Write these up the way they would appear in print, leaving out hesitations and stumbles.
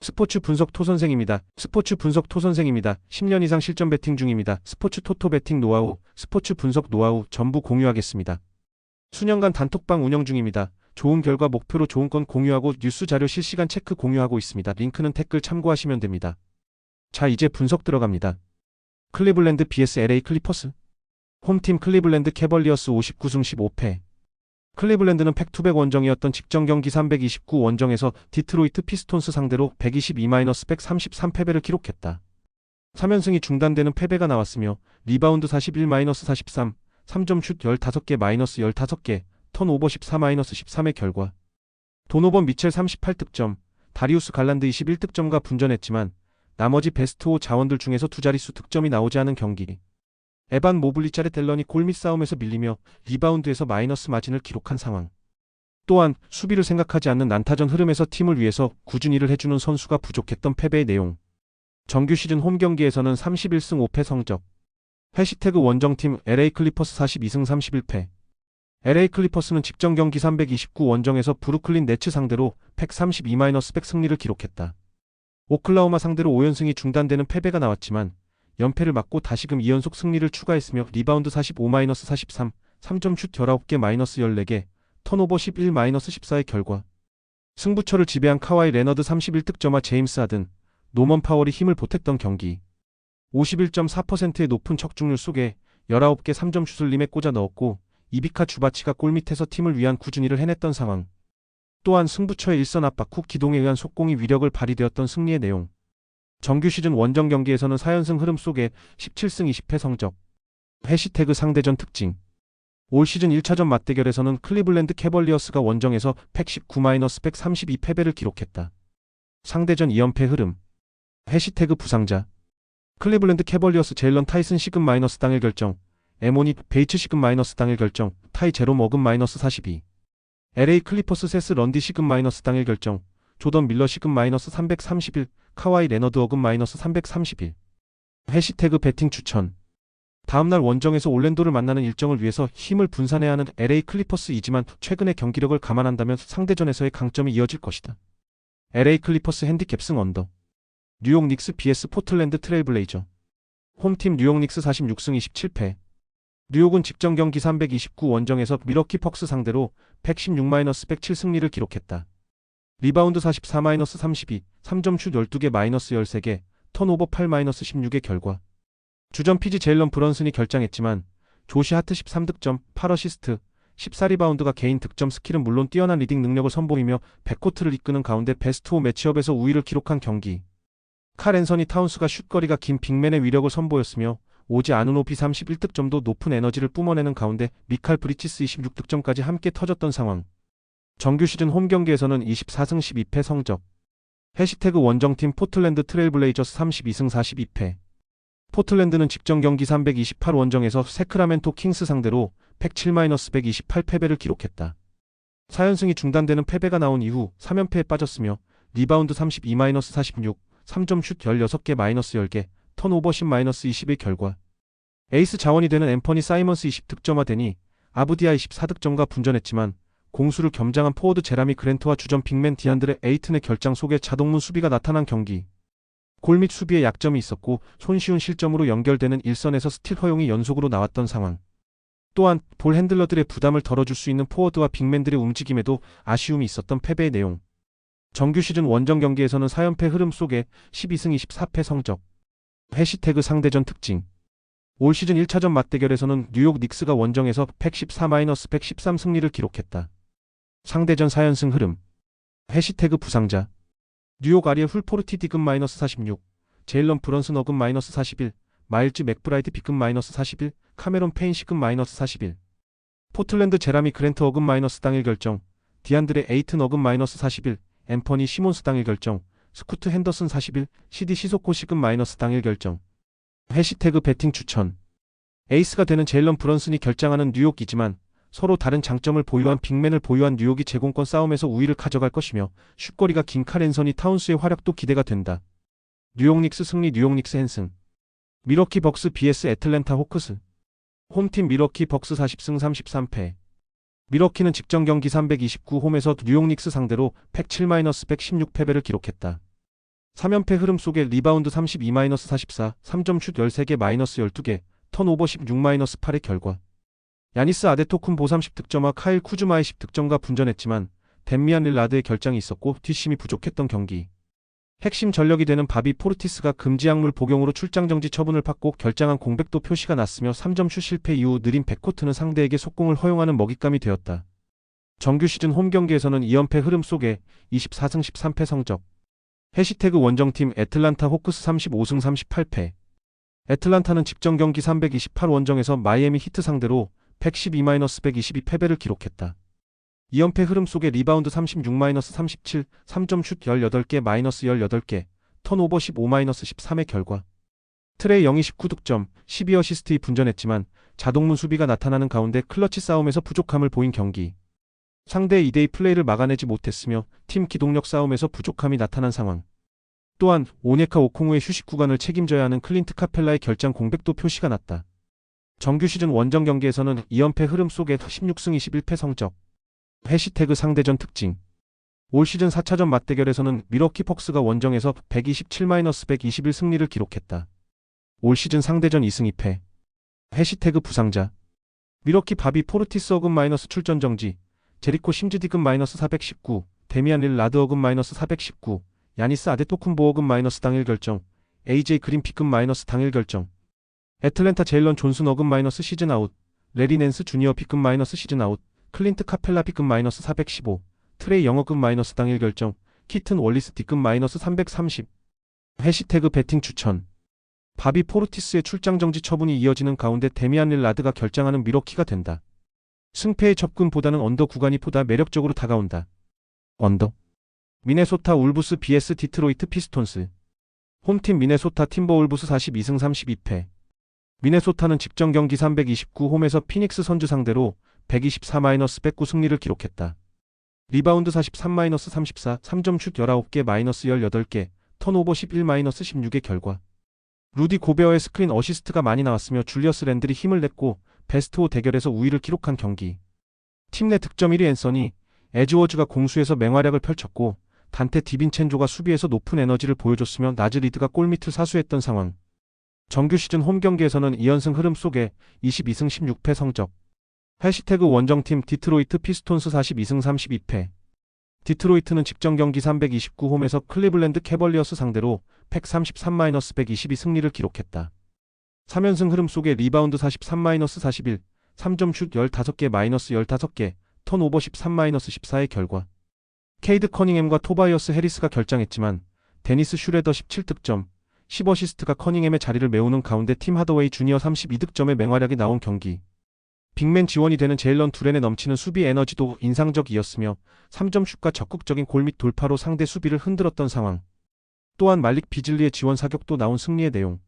스포츠 분석 토선생입니다. 스포츠 분석 토선생입니다. 10년 이상 실전 베팅 중입니다. 스포츠 토토 베팅 노하우, 스포츠 분석 노하우 전부 공유하겠습니다. 수년간 단톡방 운영 중입니다. 좋은 결과 목표로 좋은 건 공유하고 뉴스 자료 실시간 체크 공유하고 있습니다. 링크는 댓글 참고하시면 됩니다. 자, 이제 분석 들어갑니다. 클리블랜드 vs LA 클리퍼스. 홈팀 클리블랜드 캐벌리어스 59승 15패. 클리블랜드는 팩투백 원정이었던 직전 경기 329 원정에서 디트로이트 피스톤스 상대로 122-133패배를 기록했다. 3연승이 중단되는 패배가 나왔으며 리바운드 41-43, 3점 슛 15개 -15개, 턴오버 14-13의 결과. 도노번 미첼 38득점, 다리우스 갈란드 21득점과 분전했지만 나머지 베스트 5 자원들 중에서 두 자릿수 득점이 나오지 않은 경기. 에반 모블리 자렛 앨런이 골밑 싸움에서 밀리며 리바운드에서 마이너스 마진을 기록한 상황. 또한 수비를 생각하지 않는 난타전 흐름에서 팀을 위해서 꾸준히 일을 해주는 선수가 부족했던 패배의 내용. 정규 시즌 홈 경기에서는 31승 5패 성적. 해시태그 원정팀 LA 클리퍼스 42승 31패. LA 클리퍼스는 직전 경기 329 원정에서 브루클린 네츠 상대로 132-100 승리를 기록했다. 오클라호마 상대로 5연승이 중단되는 패배가 나왔지만 연패를 막고 다시금 2연속 승리를 추가했으며 리바운드 45-43, 3점 슛 19개 -14개, 턴오버 11-14의 결과. 승부처를 지배한 카와이 레너드 31득점과 제임스 하든, 노먼 파월이 힘을 보탰던 경기. 51.4%의 높은 적중률 속에 19개 3점 슛을 림에 꽂아 넣었고 이비카 주바치가 골밑에서 팀을 위한 꾸준히 일을 해냈던 상황. 또한 승부처의 일선 압박 후 기동에 의한 속공이 위력을 발휘되었던 승리의 내용. 정규 시즌 원정 경기에서는 4연승 흐름 속에 17승 20패 성적. 해시태그 상대전 특징. 올 시즌 1차전 맞대결에서는 클리블랜드 캐벌리어스가 원정에서 119-132 패배를 기록했다. 상대전 2연패 흐름. 해시태그 부상자. 클리블랜드 캐벌리어스 제일런 타이슨 시급 마이너스 당일 결정. 에모니 베이츠 시급 마이너스 당일 결정. 타이 제롬 어금 -42. LA 클리퍼스 세스 런디 시급 마이너스 당일 결정. 조던 밀러 시급 -331, 카와이 레너드 어금 -331. 해시태그 배팅 추천. 다음날 원정에서 올랜도를 만나는 일정을 위해서 힘을 분산해야 하는 LA 클리퍼스이지만 최근의 경기력을 감안한다면 상대전에서의 강점이 이어질 것이다. LA 클리퍼스 핸디캡 승 언더. 뉴욕 닉스 vs 포틀랜드 트레일블레이저. 홈팀 뉴욕 닉스 46승 27패. 뉴욕은 직전 경기 329 원정에서 밀워키 벅스 상대로 116-107 승리를 기록했다. 리바운드 44-32, 3점 슛 12개 -13개, 턴오버 8-16의 결과. 주전 피지 제일런 브런슨이 결장했지만 조시 하트 13득점, 8어시스트, 14리바운드가 개인 득점 스킬은 물론 뛰어난 리딩 능력을 선보이며 백코트를 이끄는 가운데 베스트 5 매치업에서 우위를 기록한 경기. 칼 앤서니 타운스가 슛거리가 긴 빅맨의 위력을 선보였으며 오지 아누노비 31득점도 높은 에너지를 뿜어내는 가운데 미칼 브리치스 26득점까지 함께 터졌던 상황. 정규 시즌 홈 경기에서는 24승 12패 성적. 해시태그 원정팀 포틀랜드 트레일블레이저스 32승 42패. 포틀랜드는 직전 경기 328 원정에서 세크라멘토 킹스 상대로 107-128 패배를 기록했다. 4연승이 중단되는 패배가 나온 이후 3연패에 빠졌으며 리바운드 32-46, 3점 슛 16개 -10개, 턴오버 10-20의 결과. 에이스 자원이 되는 앰퍼니 사이먼스 20득점화 되니 아브디아 24득점과 분전했지만 공수를 겸장한 포워드 제라미 그랜트와 주전 빅맨 디안드레 에이튼의 결장 속에 자동문 수비가 나타난 경기. 골밑 수비에 약점이 있었고 손쉬운 실점으로 연결되는 일선에서 스틸 허용이 연속으로 나왔던 상황. 또한 볼 핸들러들의 부담을 덜어줄 수 있는 포워드와 빅맨들의 움직임에도 아쉬움이 있었던 패배의 내용. 정규 시즌 원정 경기에서는 4연패 흐름 속에 12승 24패 성적. 해시태그 상대전 특징. 올 시즌 1차전 맞대결에서는 뉴욕 닉스가 원정에서 114-113 승리를 기록했다. 상대전 4연승 흐름. 해시태그 부상자. 뉴욕 아리에 훌포르티 디금 -46, 제일런 브런슨 어금 -41, 마일즈 맥브라이드 비금 -41, 카메론 페인 시금 -41. 포틀랜드 제라미 그랜트 어금 마이너스 당일 결정, 디안드레 에이튼 어금 -41, 앰퍼니 시몬스 당일 결정, 스쿠트 핸더슨 41, CD 시소코 시금 마이너스 당일 결정. 해시태그 배팅 추천. 에이스가 되는 제일런 브런슨이 결장하는 뉴욕이지만 서로 다른 장점을 보유한 빅맨을 보유한 뉴욕이 제공권 싸움에서 우위를 가져갈 것이며 슛거리가 긴 칼 앤서니 타운스의 활약도 기대가 된다. 뉴욕 닉스 승리. 뉴욕 닉스 핸승. 밀워키 벅스 vs 애틀랜타 호크스. 홈팀 밀워키 벅스 40승 33패. 밀워키는 직전 경기 329 홈에서 뉴욕 닉스 상대로 107-116 패배를 기록했다. 3연패 흐름 속에 리바운드 32-44, 3점 슛 13개 -12개, 턴오버 16-8의 결과. 야니스 아데토쿤보 30득점과 카일 쿠즈마의 10득점과 분전했지만 덴미안 릴라드의 결장이 있었고 뒷심이 부족했던 경기. 핵심 전력이 되는 바비 포르티스가 금지 약물 복용으로 출장 정지 처분을 받고 결장한 공백도 표시가 났으며 3점 슛 실패 이후 느린 백코트는 상대에게 속공을 허용하는 먹잇감이 되었다. 정규 시즌 홈 경기에서는 2연패 흐름 속에 24승 13패 성적. 해시태그 원정팀 애틀란타 호크스 35승 38패. 애틀란타는 직전 경기 328 원정에서 마이애미 히트 상대로 112-122 패배를 기록했다. 2연패 흐름 속에 리바운드 36-37, 3점 슛 18개 -18개, 턴오버 15-13의 결과. 트레이 영이 19득점, 12어시스트이 분전했지만 자동문 수비가 나타나는 가운데 클러치 싸움에서 부족함을 보인 경기. 상대의 2대2 플레이를 막아내지 못했으며 팀 기동력 싸움에서 부족함이 나타난 상황. 또한 오네카 오콩우의 휴식 구간을 책임져야 하는 클린트 카펠라의 결장 공백도 표시가 났다. 정규 시즌 원정 경기에서는 2연패 흐름 속에 16승 21패 성적. 해시태그 상대전 특징. 올 시즌 4차전 맞대결에서는 밀워키 벅스가 원정에서 127-121 승리를 기록했다. 올 시즌 상대전 2승 2패. 해시태그 부상자. 밀워키 바비 포르티스 어금 마이너스 출전 정지, 제리코 심즈 디금 -419, 데미안 릴라드 어금 -419, 야니스 아데토쿤보 어금 마이너스 당일 결정, AJ 그린 피금 마이너스 당일 결정. 애틀랜타 제일런 존슨 어금 마이너스 시즌 아웃, 레리 낸스 주니어 피금 마이너스 시즌 아웃, 클린트 카펠라 피금 -415, 트레이 영어금 마이너스 당일 결정, 키튼 월리스 디금 -330. 해시태그 배팅 추천. 바비 포르티스의 출장 정지 처분이 이어지는 가운데 데미안 릴라드가 결장하는 밀워키가 된다. 승패의 접근보다는 언더 구간이 보다 매력적으로 다가온다. 언더. 미네소타 울브스 vs 디트로이트 피스톤스. 홈팀 미네소타 팀버울브스 42승 32패. 미네소타는 직전 경기 329 홈에서 피닉스 선즈 상대로 124-109 승리를 기록했다. 리바운드 43-34, 3점 슛 19개 -18개, 턴오버 11-16의 결과. 루디 고베어의 스크린 어시스트가 많이 나왔으며 줄리어스 랜들이 힘을 냈고 베스트 5 대결에서 우위를 기록한 경기. 팀 내 득점 1위 앤서니 에즈워즈가 공수에서 맹활약을 펼쳤고 단테 디빈첸조가 수비에서 높은 에너지를 보여줬으며 나즈리드가 골밑을 사수했던 상황. 정규 시즌 홈 경기에서는 2연승 흐름 속에 22승 16패 성적. 해시태그 원정팀 디트로이트 피스톤스 42승 32패. 디트로이트는 직전 경기 329 홈에서 클리블랜드 캐벌리어스 상대로 133-122 승리를 기록했다. 3연승 흐름 속에 리바운드 43-41, 3점 슛 15개 -15개, 턴오버 13-14의 결과. 케이드 커닝햄과 토바이어스 해리스가 결장했지만 데니스 슈레더 17득점, 10어시스트가 커닝햄의 자리를 메우는 가운데 팀 하더웨이 주니어 32득점의 맹활약이 나온 경기. 빅맨 지원이 되는 제일런 두렌의 넘치는 수비 에너지도 인상적이었으며 3점 슛과 적극적인 골밑 돌파로 상대 수비를 흔들었던 상황. 또한 말릭 비즐리의 지원 사격도 나온 승리의 내용.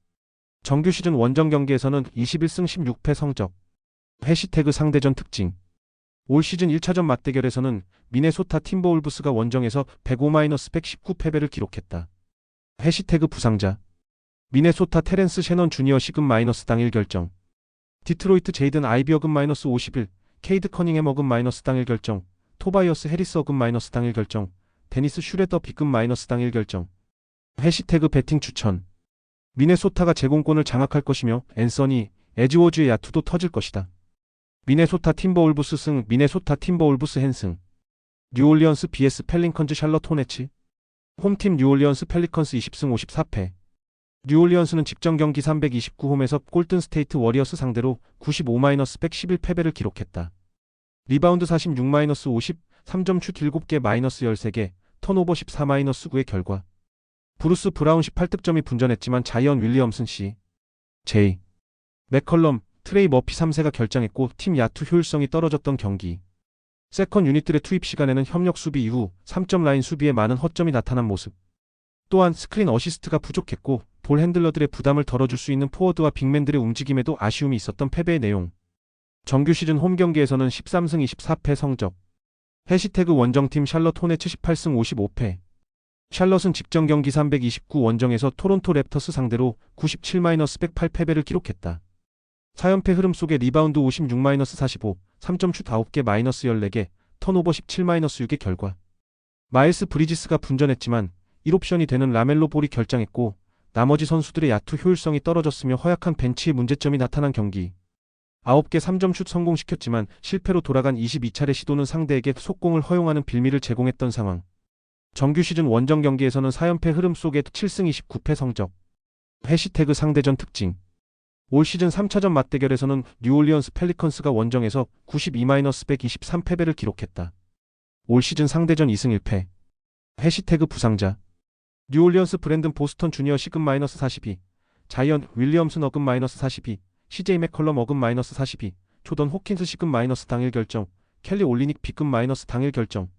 정규 시즌 원정 경기에서는 21승 16패 성적. 해시태그 상대전 특징. 올 시즌 1차전 맞대결에서는 미네소타 팀버울브스가 원정에서 105-119 패배를 기록했다. 해시태그 부상자. 미네소타 테렌스 셰넌 주니어 시금 마이너스 당일 결정. 디트로이트 제이든 아이비 어금 -51, 케이드 커닝햄 어금 마이너스 당일 결정, 토바이어스 해리스 어금 마이너스 당일 결정, 데니스 슈레더 비금 마이너스 당일 결정. 해시태그 배팅 추천. 미네소타가 제공권을 장악할 것이며 앤서니, 에즈워즈의 야투도 터질 것이다. 미네소타 팀버울브스 승, 미네소타 팀버울브스 헨승. 뉴올리언스 vs 펠링컨즈 샬럿 호네츠. 홈팀 뉴올리언스 펠리컨스 20승 54패. 뉴올리언스는 직전 경기 329 홈에서 골든 스테이트 워리어스 상대로 95-111 패배를 기록했다. 리바운드 46-50, 3점 슛 7개 -13개, 턴오버 14-9의 결과. 브루스 브라운 18득점이 분전했지만 자이언 윌리엄슨 C, J, 맥컬럼, 트레이 머피 3세가 결장했고 팀 야투 효율성이 떨어졌던 경기. 세컨 유닛들의 투입 시간에는 협력 수비 이후 3점 라인 수비에 많은 허점이 나타난 모습. 또한 스크린 어시스트가 부족했고 볼 핸들러들의 부담을 덜어줄 수 있는 포워드와 빅맨들의 움직임에도 아쉬움이 있었던 패배의 내용. 정규 시즌 홈 경기에서는 13승 24패 성적. 해시태그 원정팀 샬럿 호네츠 18승 55패. 샬럿은 직전 경기 329 원정에서 토론토 랩터스 상대로 97-108 패배를 기록했다. 4연패 흐름 속에 리바운드 56-45, 3점 슛 9개 -14개, 턴오버 17-6의 결과. 마일스 브리지스가 분전했지만 1옵션이 되는 라멜로 볼이 결장했고 나머지 선수들의 야투 효율성이 떨어졌으며 허약한 벤치의 문제점이 나타난 경기. 9개 3점 슛 성공시켰지만 실패로 돌아간 22차례 시도는 상대에게 속공을 허용하는 빌미를 제공했던 상황. 정규 시즌 원정 경기에서는 4연패 흐름 속에 7승 29패 성적. 해시태그 상대전 특징. 올 시즌 3차전 맞대결에서는 뉴올리언스 펠리컨스가 원정에서 92-123패배를 기록했다. 올 시즌 상대전 2승 1패. 해시태그 부상자. 뉴올리언스 브랜든 보스턴 주니어 시급 -42, 자이언 윌리엄슨 어금 -42, CJ 맥컬럼 어금 -42, 조던 호킨스 시급 당일 결정, 켈리 올리닉 B급 당일 결정,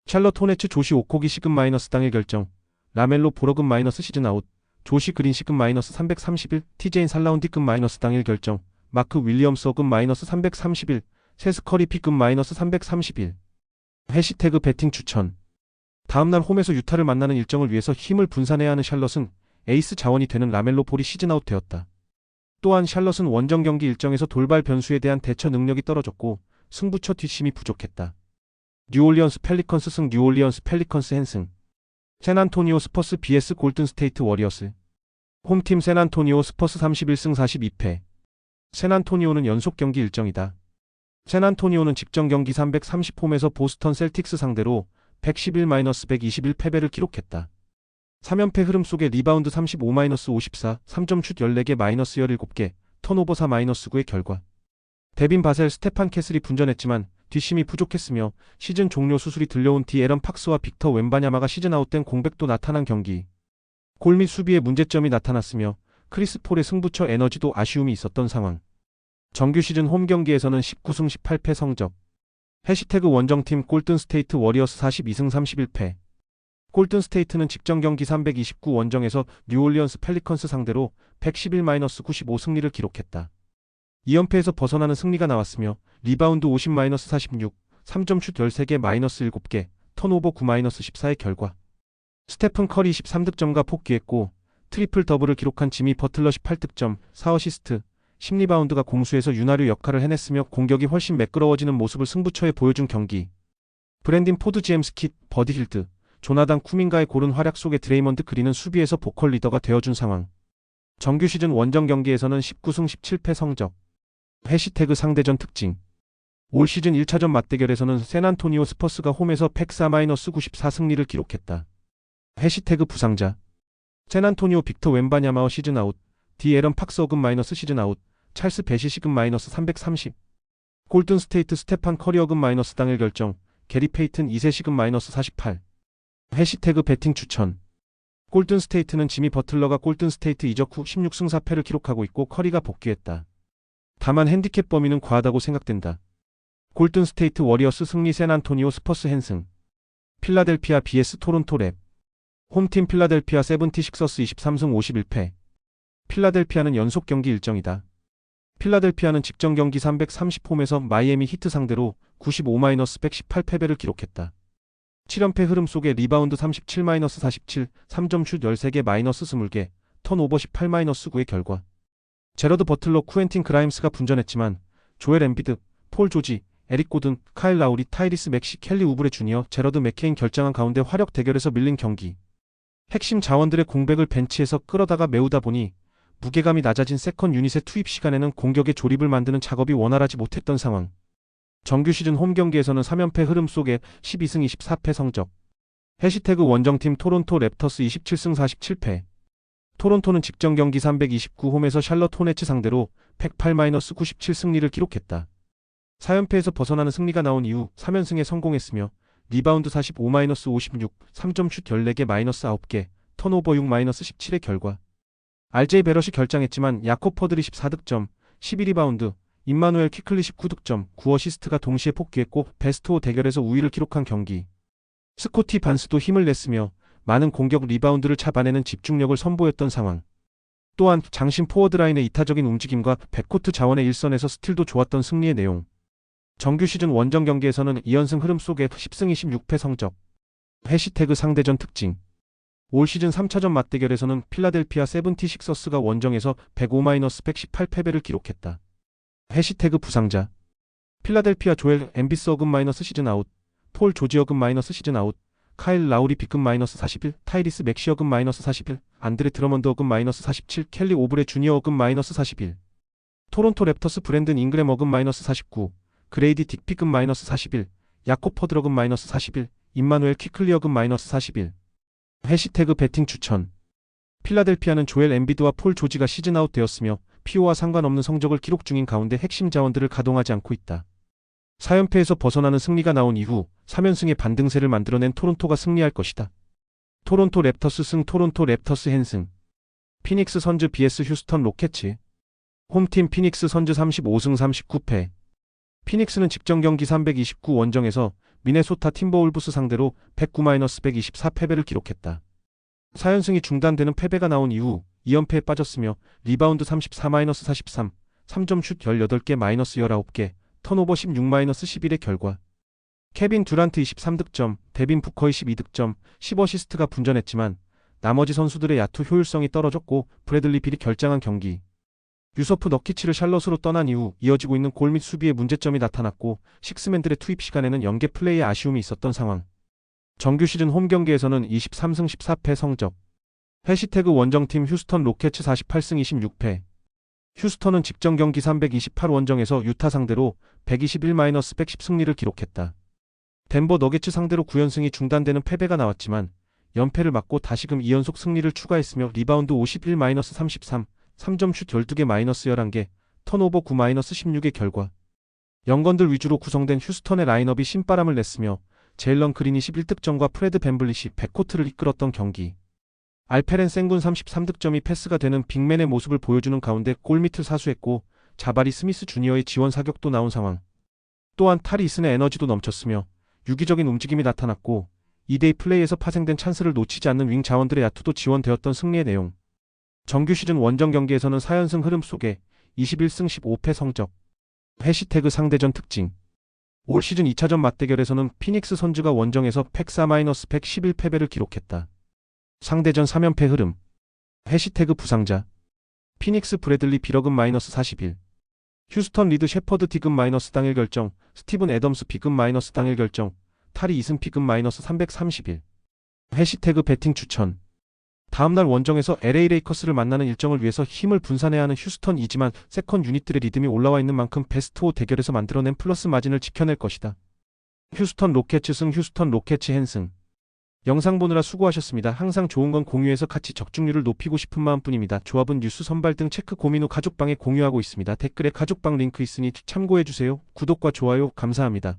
샬럿 호네츠 조시 오코기 시급 당일 결정, 라멜로 보러금 시즌 아웃, 조시 그린 시급 -331, TJ인 살라운디급 당일 결정, 마크 윌리엄스 어금 -331, 세스 커리 B급 -331. 해시태그 배팅 추천. 다음날 홈에서 유타를 만나는 일정을 위해서 힘을 분산해야 하는 샬럿은 에이스 자원이 되는 라멜로 볼이 시즌아웃 되었다. 또한 샬럿은 원정 경기 일정에서 돌발 변수에 대한 대처 능력이 떨어졌고 승부처 뒷심이 부족했다. 뉴올리언스 펠리컨스 승. 뉴올리언스 펠리컨스 핸승. 샌안토니오 스퍼스 vs 골든 스테이트 워리어스. 홈팀 샌안토니오 스퍼스 31승 42패. 샌안토니오는 연속 경기 일정이다. 샌안토니오는 직전 경기 330홈에서 보스턴 셀틱스 상대로 111-121 패배를 기록했다. 3연패 흐름 속에 리바운드 35-54, 3점 슛 14개 -17개, 턴오버 4-9의 결과. 데빈 바셀 스테판 캐슬이 분전했지만 뒷심이 부족했으며 시즌 종료 수술이 들려온 디에런 팍스와 빅터 웬바냐마가 시즌 아웃된 공백도 나타난 경기. 골 및 수비에 문제점이 나타났으며 크리스 폴의 승부처 에너지도 아쉬움이 있었던 상황. 정규 시즌 홈 경기에서는 19승 18패 성적. 해시태그 원정팀 골든 스테이트 워리어스 42승 31패. 골든 스테이트는 직전 경기 329 원정에서 뉴올리언스 펠리컨스 상대로 111-95 승리를 기록했다. 2연패에서 벗어나는 승리가 나왔으며 리바운드 50-46, 3점 슛 13개 -7개, 턴오버 9-14의 결과. 스테픈 커리 13득점과 폭기했고 트리플 더블을 기록한 지미 버틀러 18득점, 4어시스트, 10리바운드가 공수에서 윤활유 역할을 해냈으며 공격이 훨씬 매끄러워지는 모습을 승부처에 보여준 경기. 브랜딘 포드 제임스 킷, 버디 힐드, 조나단 쿠민가의 고른 활약 속에 드레이먼드 그린은 수비에서 보컬 리더가 되어준 상황. 정규 시즌 원정 경기에서는 19승 17패 성적. 해시태그 상대전 특징. 올 시즌 1차전 맞대결에서는 샌안토니오 스퍼스가 홈에서 104-94 승리를 기록했다. 해시태그 부상자. 샌안토니오 빅터 웬바냐마어 시즌 아웃, 디에런 팍스 어금 시즌 아웃, 찰스 베시 시급 -330. 골든 스테이트 스테판 커리 어금 당일 결정, 게리 페이튼 2세 시급 -48. 해시태그 배팅 추천. 골든 스테이트는 지미 버틀러가 골든 스테이트 이적 후 16승 4패를 기록하고 있고 커리가 복귀했다. 다만 핸디캡 범위는 과하다고 생각된다. 골든 스테이트 워리어스 승리. 샌안토니오 스퍼스 핸승. 필라델피아 vs 토론토 랩. 홈팀 필라델피아 세븐티식서스 23승 51패. 필라델피아는 연속 경기 일정이다. 필라델피아는 직전 경기 330홈에서 마이애미 히트 상대로 95-118 패배를 기록했다. 7연패 흐름 속에 리바운드 37-47, 3점 슛 13개 -20개, 턴오버 18-9의 결과. 제러드 버틀러 쿠엔틴 그라임스가 분전했지만 조엘 엠비드, 폴 조지, 에릭 고든, 카일 라우리, 타이리스 맥시, 켈리 우브레 주니어, 제러드 맥케인 결장한 가운데 화력 대결에서 밀린 경기. 핵심 자원들의 공백을 벤치에서 끌어다가 메우다 보니 무게감이 낮아진 세컨 유닛의 투입 시간에는 공격의 조립을 만드는 작업이 원활하지 못했던 상황. 정규 시즌 홈 경기에서는 3연패 흐름 속에 12승 24패 성적. 해시태그 원정팀 토론토 랩터스 27승 47패. 토론토는 직전 경기 329 홈에서 샬럿 호네츠 상대로 108-97 승리를 기록했다. 4연패에서 벗어나는 승리가 나온 이후 3연승에 성공했으며 리바운드 45-56, 3점 슛 14개 -9개, 턴오버 6-17의 결과. RJ 베럿이 결장했지만 야콥 퍼들이 14득점, 12리바운드, 임마누엘 키클리 19득점, 9어시스트가 동시에 복귀했고 베스트 5 대결에서 우위를 기록한 경기. 스코티 반스도 힘을 냈으며 많은 공격 리바운드를 잡아내는 집중력을 선보였던 상황. 또한 장신 포워드라인의 이타적인 움직임과 백코트 자원의 일선에서 스틸도 좋았던 승리의 내용. 정규 시즌 원정 경기에서는 2연승 흐름 속에 10승 26패 성적. 해시태그 상대전 특징. 올 시즌 3차전 맞대결에서는 필라델피아 세븐티식서스가 원정에서 105-118 패배를 기록했다. 해시태그 부상자. 필라델피아 조엘 엠비스 어금 시즌 아웃, 폴 조지 어금 시즌 아웃, 카일 라우리 B급 -41, 타이리스 맥시어급 -41, 안드레 드러먼드 어급 -47, 켈리 오브레 주니어 어급 -41. 토론토 랩터스 브랜든 잉그램 어급 -49, 그레이디 딕피급 -41, 야콥 퍼드러급 -41, 임마누엘 퀴클리어급 -41. 해시태그 배팅 추천. 필라델피아는 조엘 엠비드와 폴 조지가 시즌아웃 되었으며 피오와 상관없는 성적을 기록 중인 가운데 핵심 자원들을 가동하지 않고 있다. 4연패에서 벗어나는 승리가 나온 이후 3연승의 반등세를 만들어낸 토론토가 승리할 것이다. 토론토 랩터스 승. 토론토 랩터스 핸승. 피닉스 선즈 vs 휴스턴 로켓츠. 홈팀 피닉스 선즈 35승 39패. 피닉스는 직전 경기 329 원정에서 미네소타 팀버울브스 상대로 109-124 패배를 기록했다. 4연승이 중단되는 패배가 나온 이후 2연패에 빠졌으며 리바운드 34-43, 3점 슛 18개 -19개, 턴오버 16-11의 결과. 케빈 듀란트 23득점, 데빈 부커의 12득점, 10어시스트가 분전했지만 나머지 선수들의 야투 효율성이 떨어졌고 브래들리 빌이 결장한 경기. 유서프 너키치를 샬럿으로 떠난 이후 이어지고 있는 골 및 수비에 문제점이 나타났고 식스맨들의 투입 시간에는 연계 플레이에 아쉬움이 있었던 상황. 정규 시즌 홈 경기에서는 23승 14패 성적. 해시태그 원정팀 휴스턴 로켓츠 48승 26패. 휴스턴은 직전 경기 328 원정에서 유타 상대로 121-110 승리를 기록했다. 덴버 너게츠 상대로 9연승이 중단되는 패배가 나왔지만 연패를 막고 다시금 2연속 승리를 추가했으며 리바운드 51-33, 3점 슛 12개 -11개, 턴오버 9-16의 결과. 영건들 위주로 구성된 휴스턴의 라인업이 신바람을 냈으며 제일런 그린이 11득점과 프레드 밴블릿이 백코트를 이끌었던 경기. 알페렌 생군 33득점이 패스가 되는 빅맨의 모습을 보여주는 가운데 골밑을 사수했고 자바리 스미스 주니어의 지원 사격도 나온 상황. 또한 탈이 이슨의 에너지도 넘쳤으며 유기적인 움직임이 나타났고 2대2 플레이에서 파생된 찬스를 놓치지 않는 윙 자원들의 야투도 지원되었던 승리의 내용. 정규 시즌 원정 경기에서는 4연승 흐름 속에 21승 15패 성적. 해시태그 상대전 특징. 올 시즌 2차전 맞대결에서는 피닉스 선즈가 원정에서 104-111패배를 기록했다. 상대전 3연패 흐름. 해시태그 부상자. 피닉스 브래들리 비러급 -41. 휴스턴 리드 셰퍼드 D급 -당일 결정, 스티븐 애덤스 B급 -당일 결정, 타리 이슨 B급 -331. 해시태그 배팅 추천. 다음날 원정에서 LA 레이커스를 만나는 일정을 위해서 힘을 분산해야 하는 휴스턴이지만 세컨 유닛들의 리듬이 올라와 있는 만큼 베스트 5 대결에서 만들어낸 플러스 마진을 지켜낼 것이다. 휴스턴 로켓츠 승. 휴스턴 로켓츠 핸승. 영상 보느라 수고하셨습니다. 항상 좋은 건 공유해서 같이 적중률을 높이고 싶은 마음뿐입니다. 조합은 뉴스 선발 등 체크 고민 후 가족방에 공유하고 있습니다. 댓글에 가족방 링크 있으니 참고해주세요. 구독과 좋아요 감사합니다.